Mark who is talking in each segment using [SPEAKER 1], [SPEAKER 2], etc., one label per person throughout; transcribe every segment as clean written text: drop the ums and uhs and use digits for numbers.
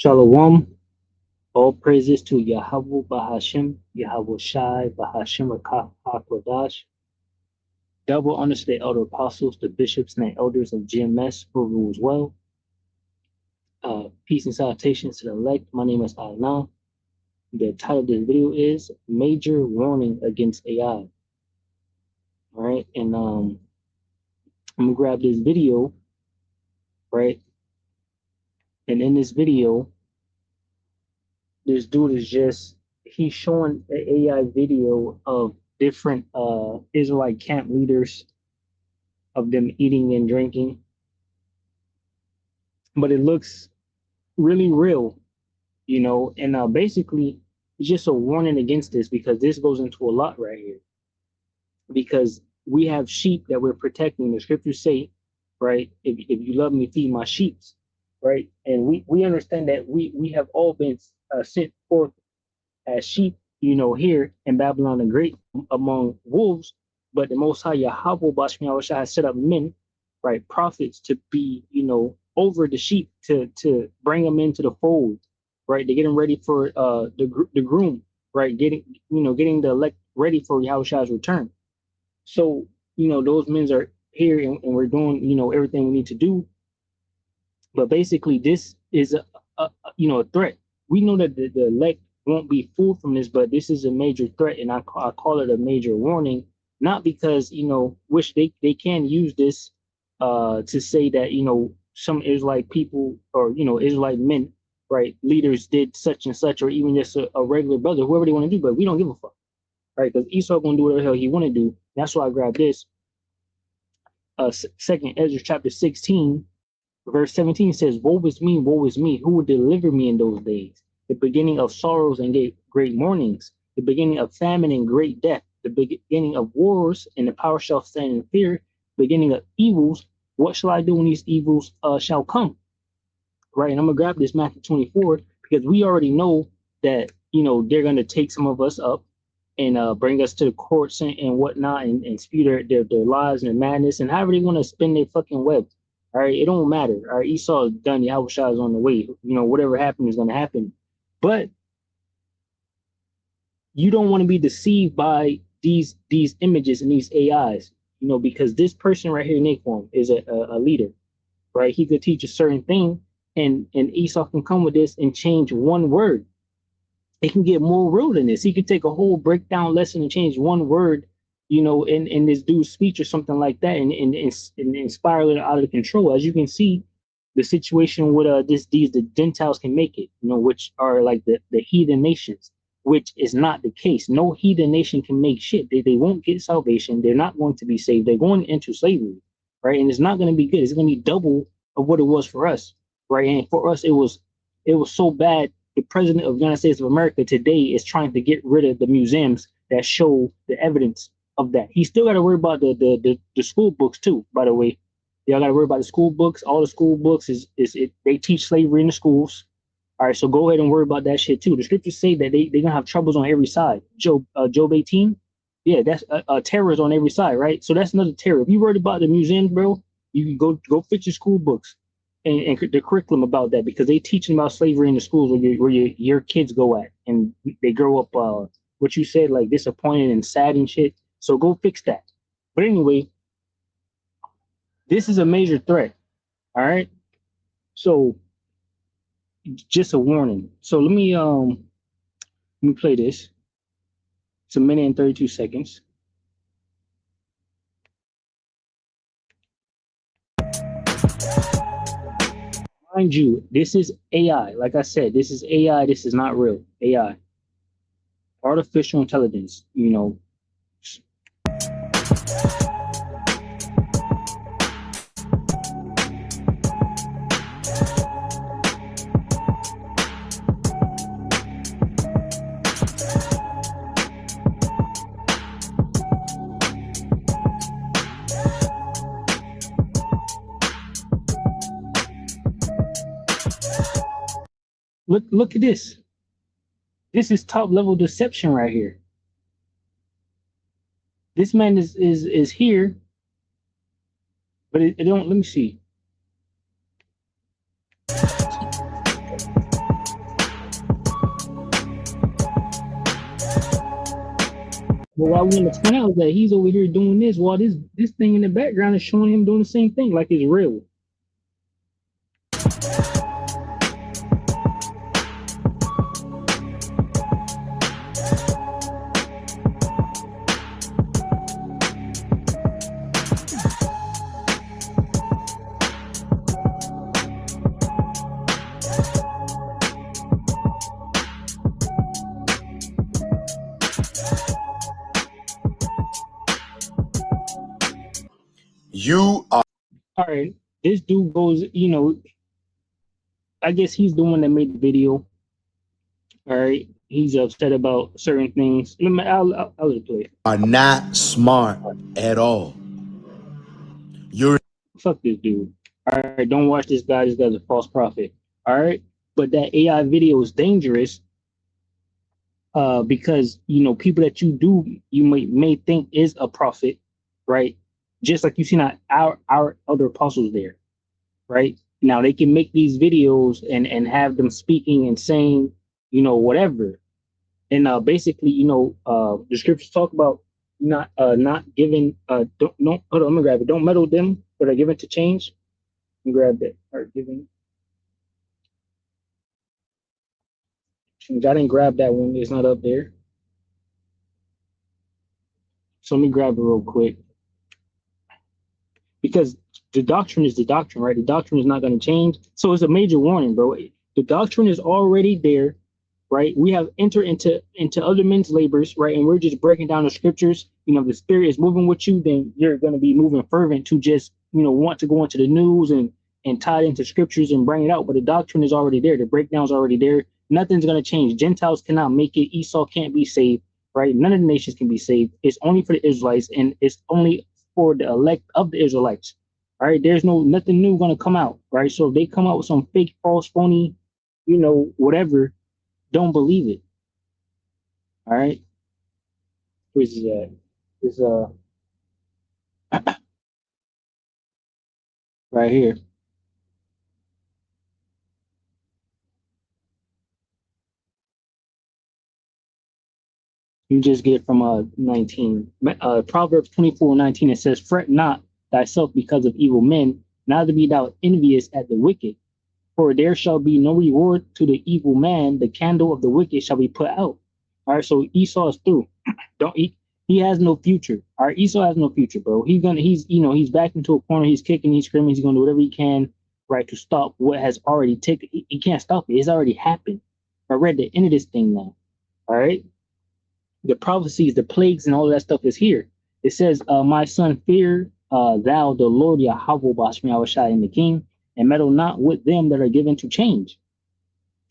[SPEAKER 1] Shalom. All praises to Yahweh Bahashim, Yahweh Shai, Bahashim HaKodash. Double honors to the elder apostles, the bishops, and the elders of GMS who rules well. Peace and salutations to the elect. My name is Alna. The title of this video is Major Warning Against AI. All right, and I'm gonna grab this video, right? And in this video, this dude is he's showing an AI video of different Israelite camp leaders, of them eating and drinking, but it looks really real, and basically it's just a warning against this, because this goes into a lot right here, because we have sheep that we're protecting. The scriptures say, right, if you love me, feed my sheep, right? And we understand that we have all been sent forth as sheep, here in Babylon the Great among wolves. But the Most High Yahweh Bashmi has set up men, right, prophets, to be, over the sheep, to bring them into the fold, right? To get them ready for the groom, right? Getting the elect ready for Yahushua's return. So, those men are here, and we're doing, everything we need to do. But basically, this is a threat. We know that the elect won't be fooled from this, but this is a major threat, and I call it a major warning. Not because which they can use this to say that some Israelite people, or Israelite men, right, leaders did such and such, or even just a regular brother, whoever they want to do, but we don't give a fuck, right? Because Esau gonna do whatever the hell he want to do. That's why I grabbed this. Second Ezra chapter 16. Verse 17 says, woe is me, who will deliver me in those days? The beginning of sorrows and great mournings, the beginning of famine and great death, the beginning of wars, and the power shall stand in fear, beginning of evils. What shall I do when these evils shall come? Right, and I'm going to grab this Matthew 24, because we already know that, they're going to take some of us up and bring us to the courts and whatnot, and spew their lives and their madness, and however they want to spin their fucking web. All right, it don't matter. All right, Esau is done. Yahushua is on the way. Whatever happened is going to happen. But you don't want to be deceived by these images and these AIs, because this person right here, Naquan, is a leader, right? He could teach a certain thing, and Esau can come with this and change one word. It can get more real than this. He could take a whole breakdown lesson and change one word, in this dude's speech or something like that, and spiral it out of control. As you can see, the situation with the Gentiles can make it, which are like the heathen nations, which is not the case. No heathen nation can make shit. They won't get salvation. They're not going to be saved. They're going into slavery, right? And it's not going to be good. It's going to be double of what it was for us, right? And for us, it was so bad. The president of the United States of America today is trying to get rid of the museums that show the evidence of that. He still got to worry about the school books too, by the way. Y'all got to worry about the school books. All the school books they teach slavery in the schools. All right, so go ahead and worry about that shit too. The scriptures say that they're gonna have troubles on every side. Job 18, yeah, that's terrors on every side, right? So that's another terror. If you worried about the museums, bro, you can go fix your school books and the curriculum about that, because they teaching about slavery in the schools where your kids go at, and they grow up what you said, like disappointed and sad and shit. So go fix that. But anyway, this is a major threat. All right. So just a warning. So let me play this. It's 1 minute and 32 seconds. Mind you, this is AI. Like I said, this is AI. This is not real. AI. Artificial intelligence, Look at this. This is top level deception right here. This man is here, but it don't. Let me see. But what I want to point out is that he's over here doing this while this thing in the background is showing him doing the same thing, like it's real.
[SPEAKER 2] You are
[SPEAKER 1] All right, this dude goes, I guess he's the one that made the video. All right, he's upset about certain things. I'll just play it.
[SPEAKER 2] not smart at all. You're
[SPEAKER 1] Fuck this dude. All right, don't watch this guy. This guy's a false prophet. All right, but that AI video is dangerous because people that you may think is a prophet, right? Just like you see not our other apostles there, right? Now they can make these videos and have them speaking and saying, whatever. And basically, the scriptures talk about not giving don't no hold on, I'm gonna grab it. Don't meddle them, but are given to change. And grab that. Or giving change. I didn't grab that one, it's not up there. So let me grab it real quick. Because the doctrine is the doctrine, right? The doctrine is not going to change. So it's a major warning, bro. The doctrine is already there, right? We have entered into other men's labors, right? And we're just breaking down the scriptures. If the spirit is moving with you, then you're going to be moving fervent to just, want to go into the news and tie it into scriptures and bring it out. But the doctrine is already there. The breakdown is already there. Nothing's going to change. Gentiles cannot make it. Esau can't be saved, right? None of the nations can be saved. It's only for the Israelites, and it's only for the elect of the Israelites. All right, there's nothing new going to come out, right? So if they come out with some fake, false, phony, whatever, don't believe it. All right, where's that? It's right here. You just get from 19. Proverbs 24:19. It says, "Fret not thyself because of evil men, neither be thou envious at the wicked. For there shall be no reward to the evil man. The candle of the wicked shall be put out." All right, so Esau is through. Don't he has no future. All right, Esau has no future, bro. He's back into a corner. He's kicking, he's screaming, he's gonna do whatever he can, right, to stop what has already taken. He can't stop it. It's already happened. I read the end of this thing now. All right, the prophecies, the plagues, and all of that stuff is here. It says, "My son, fear thou the Lord Yahweh Bashmi in the King, and meddle not with them that are given to change."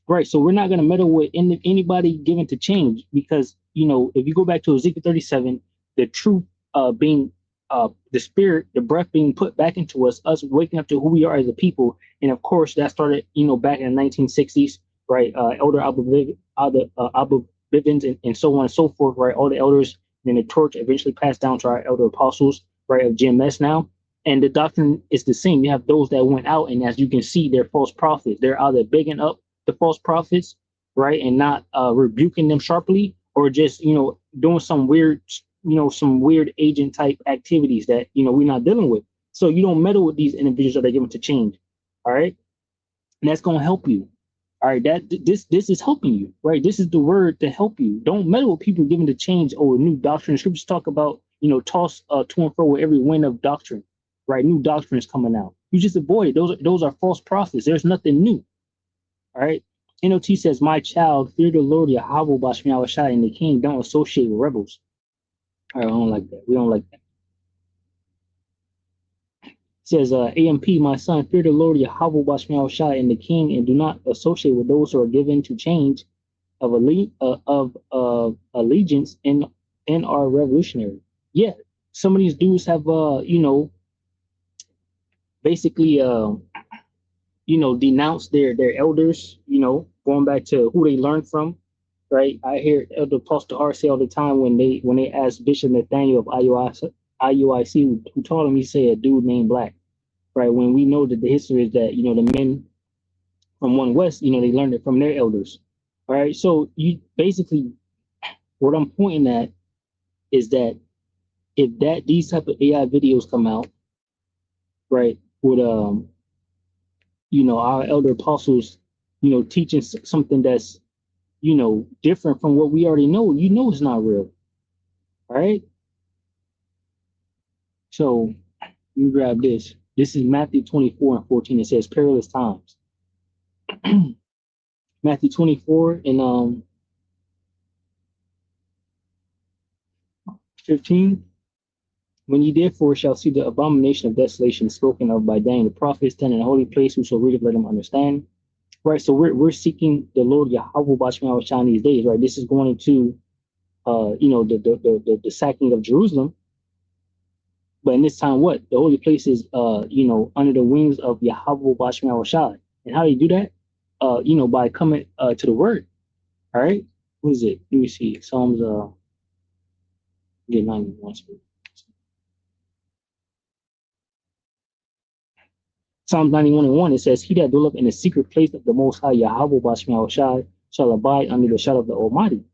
[SPEAKER 1] Right. So we're not going to meddle with anybody given to change because, if you go back to Ezekiel 37, the truth being the spirit, the breath being put back into us waking up to who we are as a people. And of course, that started, back in the 1960s, right? Elder Abba Bivens and so on and so forth, right? All the elders, and then the torch eventually passed down to our elder apostles, right, of GMS now. And the doctrine is the same. You have those that went out, and as you can see, they're false prophets. They're either bigging up the false prophets, right, and not rebuking them sharply, or just doing some weird agent type activities that we're not dealing with. So you don't meddle with these individuals that are given to change, all right, and that's gonna help you. All right, this is helping you, right? This is the word to help you. Don't meddle with people given to change or new doctrine. Scriptures talk about toss to and fro with every wind of doctrine, right? New doctrine is coming out. You just avoid it. Those are false prophets. There's nothing new. All right. NOT says, "My child, fear the Lord Yahweh Bashmi Shai and the King. Don't associate with rebels." All right, I don't like that. We don't like that. It says, AMP, "My son, fear the Lord Yahweh Bashmi Shai and the King, and do not associate with those who are given to change of allegiance and are revolutionary." Yeah, some of these dudes have basically denounce their elders, going back to who they learned from, right? I hear Elder Pastor R say all the time when they asked Bishop Nathaniel of IUIC who taught him, he said a dude named Black, right? When we know that the history is that the men from One West, they learned it from their elders, all right? So you basically, what I'm pointing at is that if these type of AI videos come out, right, with our elder apostles, teaching something that's different from what we already know, it's not real. All right. So let me grab this. This is Matthew 24 and 14. It says perilous times. Matthew 24 and 15. When ye therefore shall see the abomination of desolation spoken of by Daniel the prophet, stand in the holy place, who shall read it, let him understand. Right. So we're seeking the Lord Yahweh Bashman in these days, right? This is going into the sacking of Jerusalem. But in this time, what? The holy place is under the wings of Yahweh Bashman Shai. And how do you do that? By coming to the word. All right. What is it? Let me see. Psalms 91. Psalms 91 and 1, it says, He that dwelleth in the secret place of the Most High Yahweh Bashman Shai shall abide under the shadow of the Almighty.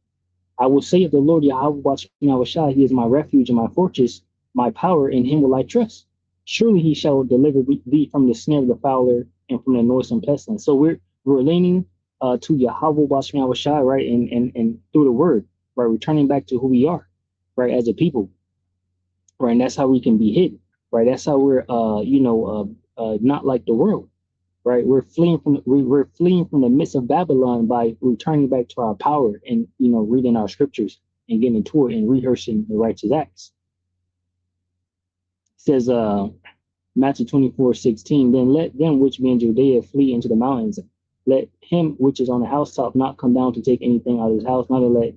[SPEAKER 1] I will say of the Lord Yahweh Bashman Shai, He is my refuge and my fortress, my power, in Him will I trust. Surely He shall deliver thee from the snare of the fowler and from the noisome pestilence. So we're leaning to Yahweh Bashman Shai, right, and through the word, right, returning back to who we are, right, as a people, right, and that's how we can be hidden, right. That's how we're not like the world, right? We're fleeing from the midst of Babylon by returning back to our power and reading our scriptures and getting into it and rehearsing the righteous acts. It says Matthew 24:16, then let them which be in Judea flee into the mountains. Let him which is on the housetop not come down to take anything out of his house, neither let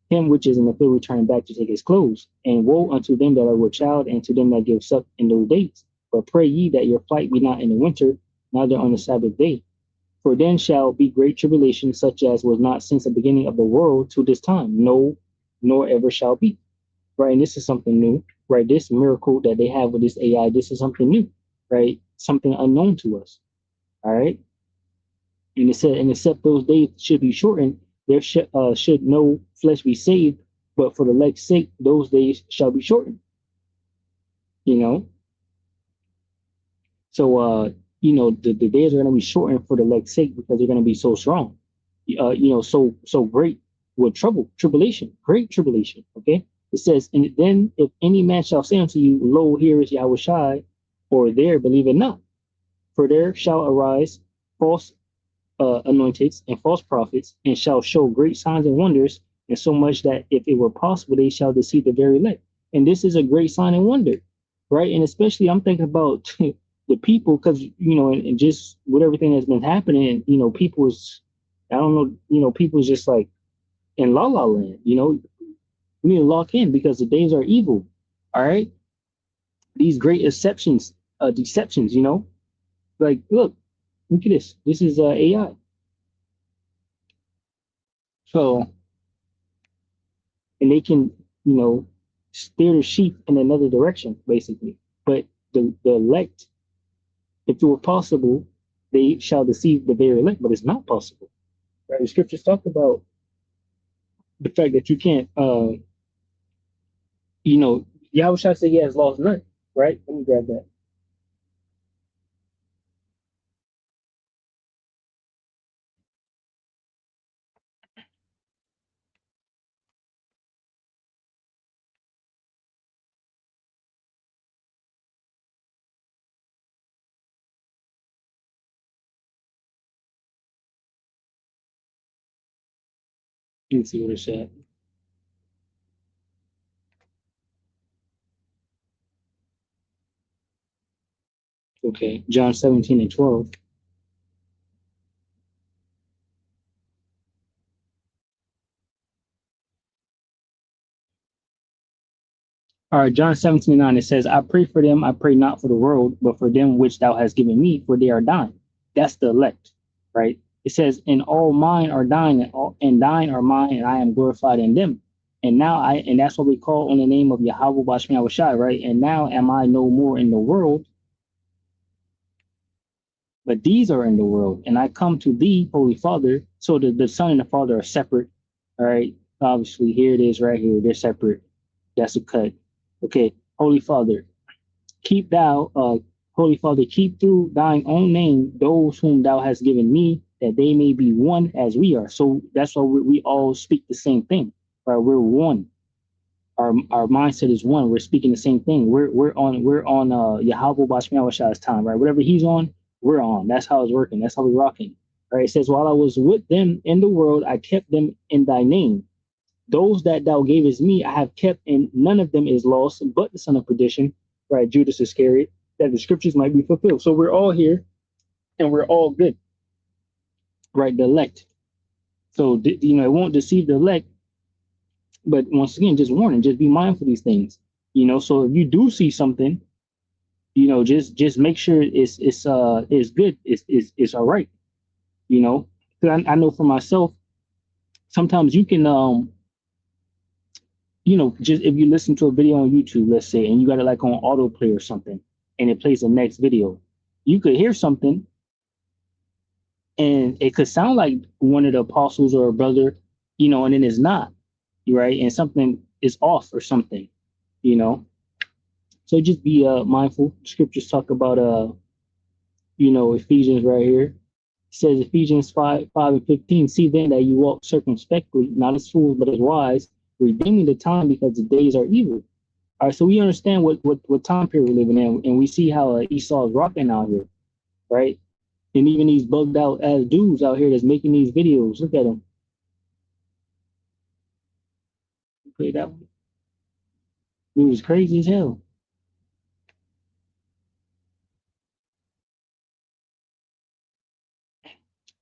[SPEAKER 1] him which is in the field return back to take his clothes. And woe unto them that are with child and to them that give suck in those days. But pray ye that your flight be not in the winter, neither on the Sabbath day. For then shall be great tribulation, such as was not since the beginning of the world to this time, no, nor ever shall be. Right, and this is something new, right? This miracle that they have with this AI, this is something new, right? Something unknown to us. All right. And it said, and except those days should be shortened, there should no flesh be saved, but for the elect's sake, those days shall be shortened. So, the days are going to be shortened for the elect's sake because they're going to be so strong, so great with tribulation, great tribulation. Okay. It says, and then if any man shall say unto you, lo, here is Yahweh Shai, or there, believe it not. For there shall arise false anointeds and false prophets, and shall show great signs and wonders, and so much that if it were possible, they shall deceive the very elect. And this is a great sign and wonder, right? And especially I'm thinking about the people, because and just with everything that's been happening, people's, I don't know, people's just like in la la land. We need to lock in because the days are evil. All right, these great deceptions, like look at this. This is AI. So, and they can steer the sheep in another direction, basically. But the elect, if it were possible, they shall deceive the very elect, but it's not possible. Right? The scriptures talk about the fact that you can't, Yahweh Shai said he has lost none, right? Let me grab that. Let's see what it said. Okay, John 17 and 12. All right, John 17 and 9, it says, I pray for them, I pray not for the world, but for them which thou hast given me, for they are thine. That's the elect, right? It says, and all mine are thine, and thine are mine, and I am glorified in them. And now and that's what we call on the name of Yahweh Bashman Shai, right? And now am I no more in the world, but these are in the world, and I come to thee, Holy Father. So the Son and the Father are separate. All right. Obviously, here it is right here. They're separate. That's a cut. Okay. Holy Father, keep thou, Holy Father, keep through thine own name those whom thou hast given me, that they may be one as we are. So that's why we all speak the same thing, right? We're one. Our mindset is one. We're speaking the same thing. We're on Yahweh Bashmiawashai's time, right? Whatever he's on, we're on. That's how it's working. That's how we're rocking. Right? It says, while I was with them in the world, I kept them in thy name. Those that thou gavest me, I have kept, and none of them is lost, but the son of perdition, right? Judas Iscariot, that the scriptures might be fulfilled. So we're all here, and we're all good, right? The elect. So it won't deceive the elect. But once again, just warning, just be mindful of these things. So if you do see something, just make sure it's good, it's all right. 'Cause I know for myself, sometimes you can just if you listen to a video on YouTube, let's say, and you got it like on autoplay or something, and it plays the next video, you could hear something and it could sound like one of the apostles or a brother, and then it's not, right? And something is off or something, So just be mindful. Scriptures talk about Ephesians right here. It says Ephesians 5:5-15, see then that you walk circumspectly, not as fools, but as wise, redeeming the time because the days are evil. All right, so we understand what time period we're living in, and we see how Esau is rocking out here, right? And even these bugged out ass dudes out here that's making these videos. Look at them. Play that one. It was crazy as hell.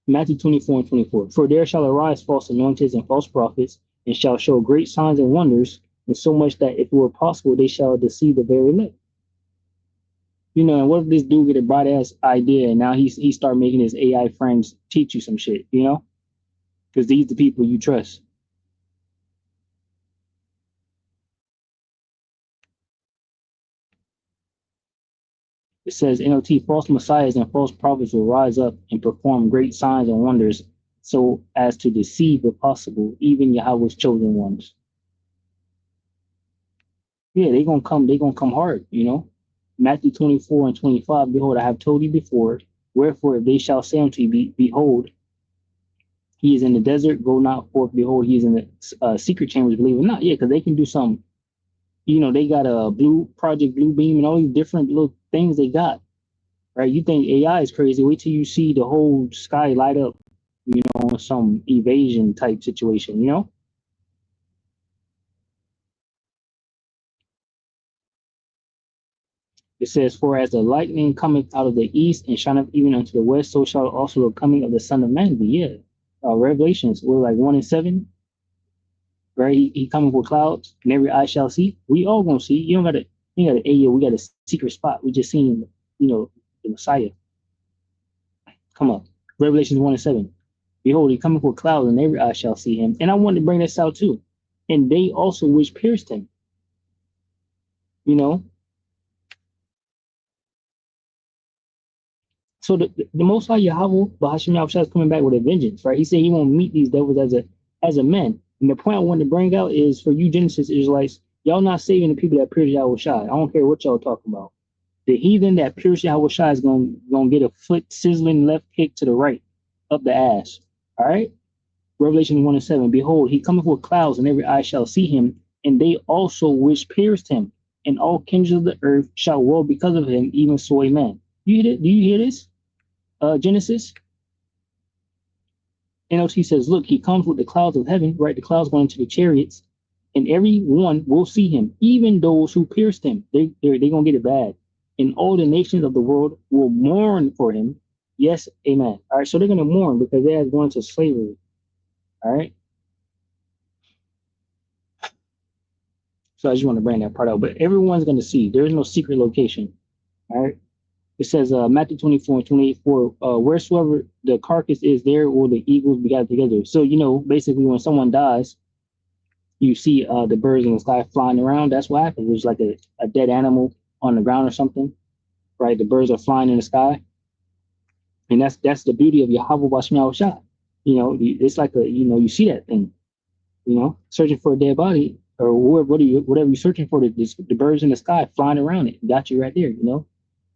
[SPEAKER 1] Matthew 24:24. For there shall arise false anointings and false prophets, and shall show great signs and wonders, and so much that if it were possible, they shall deceive the very elect. And what if this dude get a bright ass idea and now he start making his AI friends teach you some shit, Because these the people you trust. It says NLT, false messiahs and false prophets will rise up and perform great signs and wonders so as to deceive, if possible, even Yahweh's chosen ones. Yeah, they're gonna come hard, Matthew 24:25, behold, I have told you before, wherefore if they shall say unto you, behold, he is in the desert, go not forth, behold, he is in the secret chambers, believe it not. Yeah, because they can do some, they got a Project Blue Beam and all these different little things they got, right? You think AI is crazy, wait till you see the whole sky light up, some evasion type situation, It says, for as the lightning cometh out of the east and shineth even unto the west, so shall also the coming of the Son of Man be. Yeah. Revelations, we're like 1-7, right? He coming with clouds, and every eye shall see. We all gonna see. You got we got a secret spot. We just seen, the Messiah. Come up. Revelations 1-7. Behold, he cometh with clouds, and every eye shall see him. And I wanted to bring this out too. And they also which pierced him. So the Most High Yahweh, Bahashim Yahushua, is coming back with a vengeance, right? He said he won't meet these devils as a man. And the point I wanted to bring out is for you Genesis Israelites, y'all not saving the people that pierce Yahushua. I don't care what y'all talking about. The heathen that pierce Yahushua is gonna get a foot sizzling left kick to the right, up the ass. All right? Revelation 1-7. Behold, he cometh with clouds, and every eye shall see him, and they also which pierced him, and all kindreds of the earth shall woe because of him, even so amen. Do you hear this? Genesis. NLT says, look, he comes with the clouds of heaven, right? The clouds going into the chariots, and everyone will see him, even those who pierced him. They're going to get it bad. And all the nations of the world will mourn for him. Yes, amen. All right, so they're going to mourn because they are going to slavery. All right. So I just want to bring that part out. But everyone's going to see. There is no secret location. All right. It says Matthew 24:28, wheresoever the carcass is, there will the eagles be gathered together. So, basically when someone dies, you see the birds in the sky flying around. That's what happens. There's like a dead animal on the ground or something, right? The birds are flying in the sky. And that's the beauty of Yahweh Bashmial Shah. It's like you see that thing, searching for a dead body. or whatever you're searching for, the birds in the sky flying around it, got you right there, you know.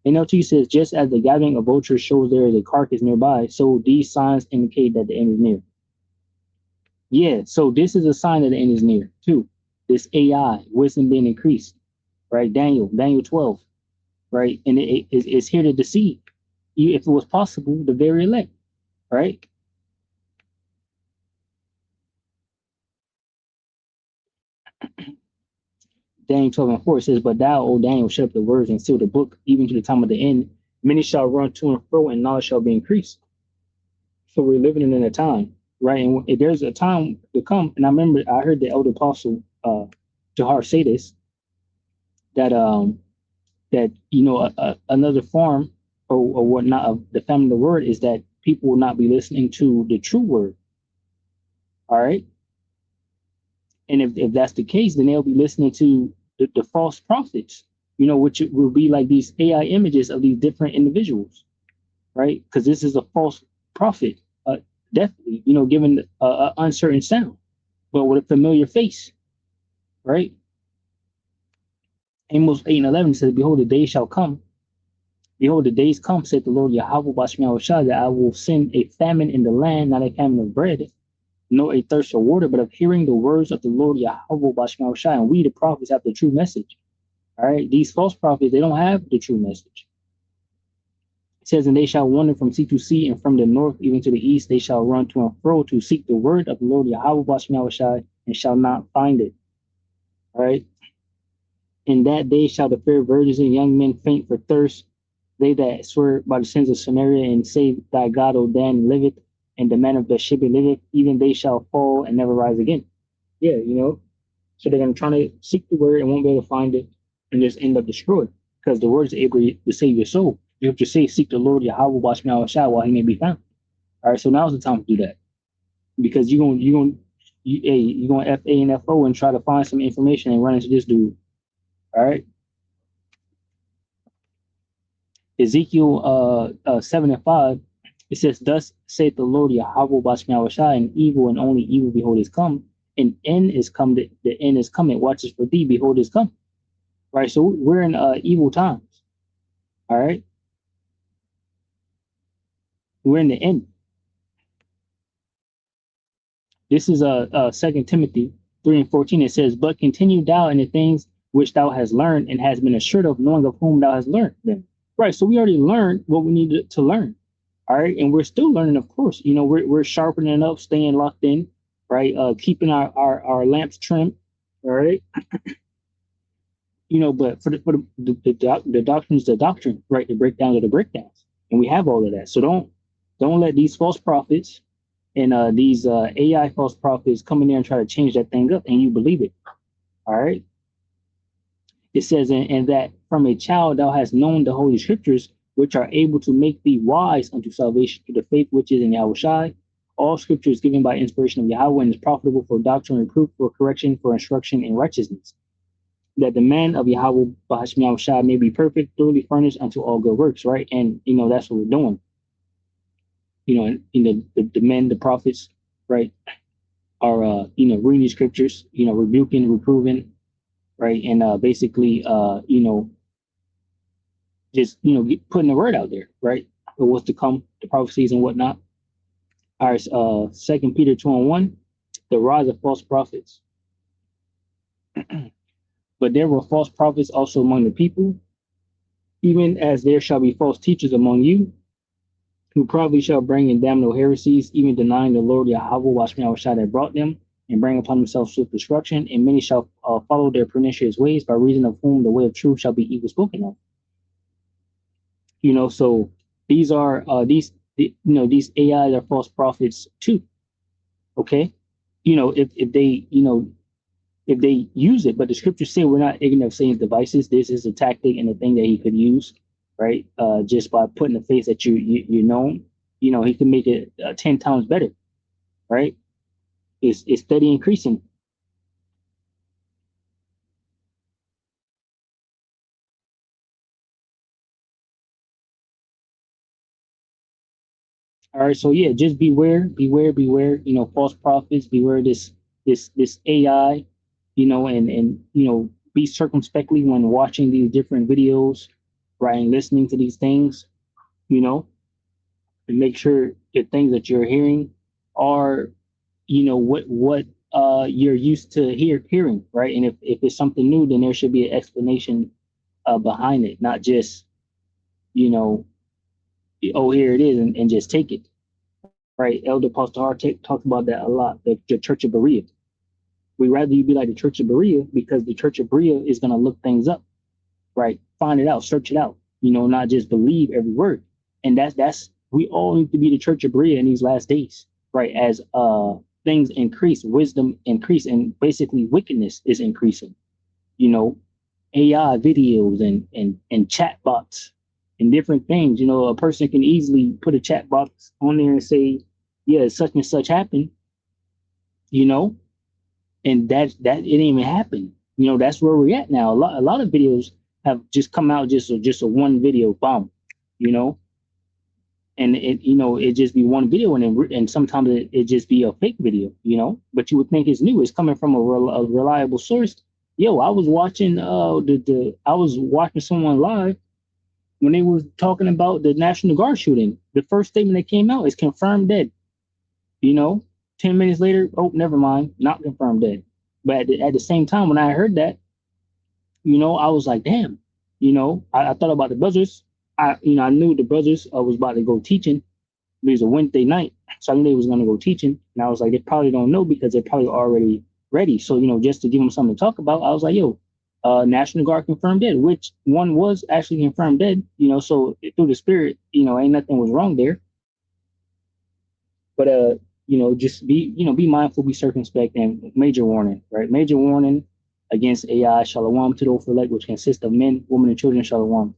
[SPEAKER 1] NLT says, just as the gathering of vultures shows there is a carcass nearby, so these signs indicate that the end is near. Yeah, so this is a sign that the end is near too. This AI, wisdom being increased, right? Daniel 12, right? And it's here to deceive you, if it was possible, the very elect, right? Daniel 12 and 4 says, but thou, O Daniel, shut up the words and seal the book, even to the time of the end. Many shall run to and fro, and knowledge shall be increased. So we're living in a time, right? And there's a time to come. And I remember I heard the elder apostle Jahar say this, that another form or whatnot of the family of the word is that people will not be listening to the true word. All right. And if that's the case, then they'll be listening to the false prophets, which will be like these AI images of these different individuals, right? Because this is a false prophet, definitely, given an uncertain sound, but with a familiar face, right? Amos 8 and 11 says, behold, the day shall come. Behold, the days come, said the Lord Yahweh Bashmiah, that I will send a famine in the land, not a famine of bread, nor a thirst for water, but of hearing the words of the Lord Yahweh Bashmiah. And we, the prophets, have the true message. All right. These false prophets, they don't have the true message. It says, and they shall wander from sea to sea, and from the north even to the east, they shall run to and fro to seek the word of the Lord Yahweh Bashmiah, and shall not find it. All right. In that day shall the fair virgins and young men faint for thirst. They that swear by the sins of Samaria and say, thy God, O Dan, liveth, and the man of Beersheba liveth, even they shall fall and never rise again. Yeah, So they're going to try to seek the word and won't be able to find it and just end up destroyed, because the word is able to save your soul. You have to say, seek the Lord Yahweh Bashmiah while he may be found. All right, so now's the time to do that, because you're gonna FA and FO and try to find some information and run into this dude. All right. Ezekiel 7 and 5, it says, thus saith the Lord Yahweh Bashmiah, and evil and only evil, behold, is come, and end is come, the end is coming, watches for thee, behold, is come. Right, so we're in evil times. All right, we're in the end. This is 2 Timothy 3 and 14. It says, but continue thou in the things which thou hast learned and hast been assured of, knowing of whom thou hast learned them. Right, so we already learned what we needed to learn. All right, and we're still learning, of course. We're sharpening up, staying locked in, right? Keeping our lamps trimmed. All right. But for the doctrine's the doctrine, right? The breakdowns are the breakdowns, and we have all of that. So don't let these false prophets and these AI false prophets come in there and try to change that thing up, and you believe it. All right. It says, and that from a child thou hast known the holy scriptures, which are able to make thee wise unto salvation through the faith which is in Yahushua. All scripture is given by inspiration of Yahweh and is profitable for doctrine, reproof, for correction, for instruction in righteousness, that the man of Yahweh Yahushua may be perfect, thoroughly furnished unto all good works, right? And that's what we're doing. The men, the prophets, right, are reading the scriptures, rebuking, reproving, right, and basically just putting the word out there, right, for what's to come, the prophecies and whatnot. All right, 2 Peter 2 and 1, the rise of false prophets. But there were false prophets also among the people, even as there shall be false teachers among you, who probably shall bring in damnable heresies, even denying the Lord Yahweh Bashmiah that brought them, and bring upon themselves swift destruction. And many shall follow their pernicious ways, by reason of whom the way of truth shall be evil spoken of. So these are these AIs are false prophets too. Okay, if they if they use it, but the scriptures say we're not ignorant of Satan's devices. This is a tactic and a thing that he could use, right? Just by putting the face that you know, he can make it 10 times better, right? It's steady increasing. All right, so yeah, just beware, false prophets, beware this AI, and be circumspectly when watching these different videos, right, and listening to these things, you know, and make sure the things that you're hearing are, what you're used to hearing, right? And if it's something new, then there should be an explanation behind it, not just, you know, oh, here it is, and just take it, right? Elder Pastor Hart talks about that a lot. The Church of Berea. We rather you be like the Church of Berea, because the Church of Berea is going to look things up, right? Find it out, search it out, not just believe every word. And that's we all need to be the Church of Berea in these last days, right? As things increase, wisdom increase, and basically wickedness is increasing. AI videos and chat bots and different things. A person can easily put a chat box on there and say, yeah, such and such happened, and that it didn't even happen. That's where we're at now. A lot of videos have just come out, just a one video bomb, you know, and it just be one video, and sometimes it just be a fake video, but you would think it's new. It's coming from a reliable source. Yo, I was watching I was watching someone live when they was talking about the National Guard shooting. The first statement that came out is confirmed dead. 10 minutes later, oh, never mind, not confirmed dead. But at the same time, when I heard that, I was like, damn. I thought about the brothers. I knew the brothers was about to go teaching. It was a Wednesday night, so I knew they was going to go teaching. And I was like, they probably don't know because they're probably already ready. So, just to give them something to talk about, I was like, yo, National Guard confirmed dead, which one was actually confirmed dead, so through the spirit, ain't nothing was wrong there. But, just be mindful, be circumspect, and major warning, right? Major warning against AI. Shalom to the elect, which consists of men, women, and children. Shalom.